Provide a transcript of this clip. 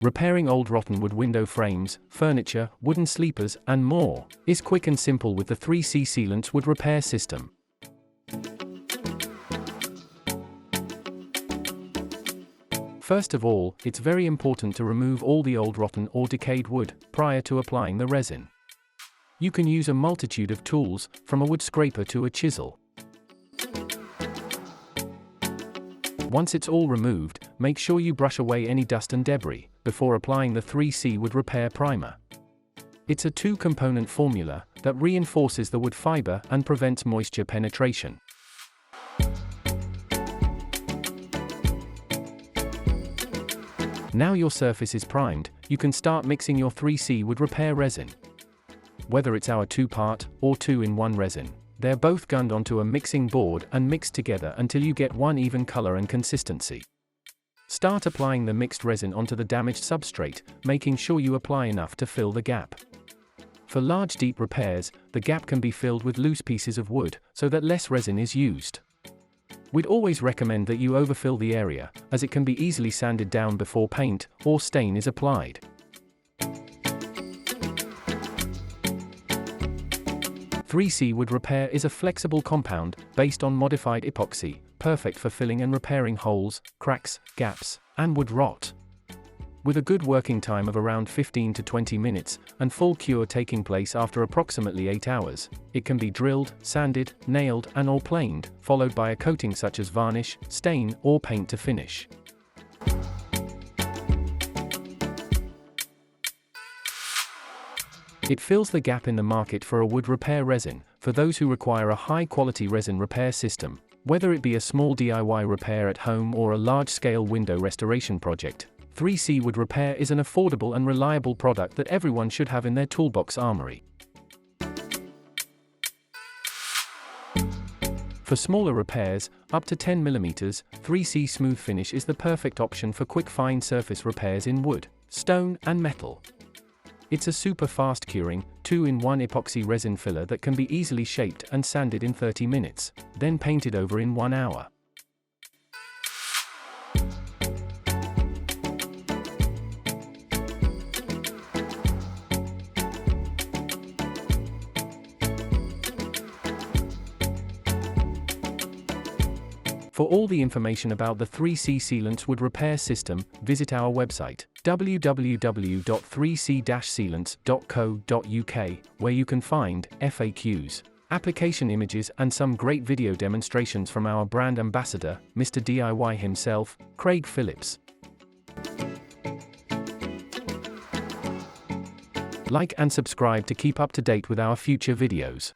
Repairing old rotten wood window frames, furniture, wooden sleepers, and more is quick and simple with the 3C Sealants Wood Repair System. First of all, it's very important to remove all the old rotten or decayed wood prior to applying the resin. You can use a multitude of tools, from a wood scraper to a chisel. Once it's all removed, make sure you brush away any dust and debris before applying the 3C Wood Repair Primer. It's a two-component formula that reinforces the wood fiber and prevents moisture penetration. Now your surface is primed, you can start mixing your 3C Wood Repair resin. Whether it's our 2-part or 2-in-1 resin, they're both gunned onto a mixing board and mixed together until you get one even color and consistency. Start applying the mixed resin onto the damaged substrate, making sure you apply enough to fill the gap. For large deep repairs, the gap can be filled with loose pieces of wood, so that less resin is used. We'd always recommend that you overfill the area, as it can be easily sanded down before paint or stain is applied. 3C Wood Repair is a flexible compound based on modified epoxy, perfect for filling and repairing holes, cracks, gaps, and wood rot. With a good working time of around 15 to 20 minutes, and full cure taking place after approximately 8 hours, it can be drilled, sanded, nailed, and/or planed, followed by a coating such as varnish, stain, or paint to finish. It fills the gap in the market for a wood repair resin, for those who require a high-quality resin repair system, whether it be a small DIY repair at home or a large-scale window restoration project. 3C Wood Repair is an affordable and reliable product that everyone should have in their toolbox armory. For smaller repairs, up to 10 mm, 3C Smooth Finish is the perfect option for quick fine surface repairs in wood, stone, and metal. It's a super fast curing, 2-in-1 epoxy resin filler that can be easily shaped and sanded in 30 minutes, then painted over in 1 hour. For all the information about the 3C Sealants Wood Repair System, visit our website, www.3c-sealants.co.uk, where you can find FAQs, application images, and some great video demonstrations from our brand ambassador, Mr. DIY himself, Craig Phillips. Like and subscribe to keep up to date with our future videos.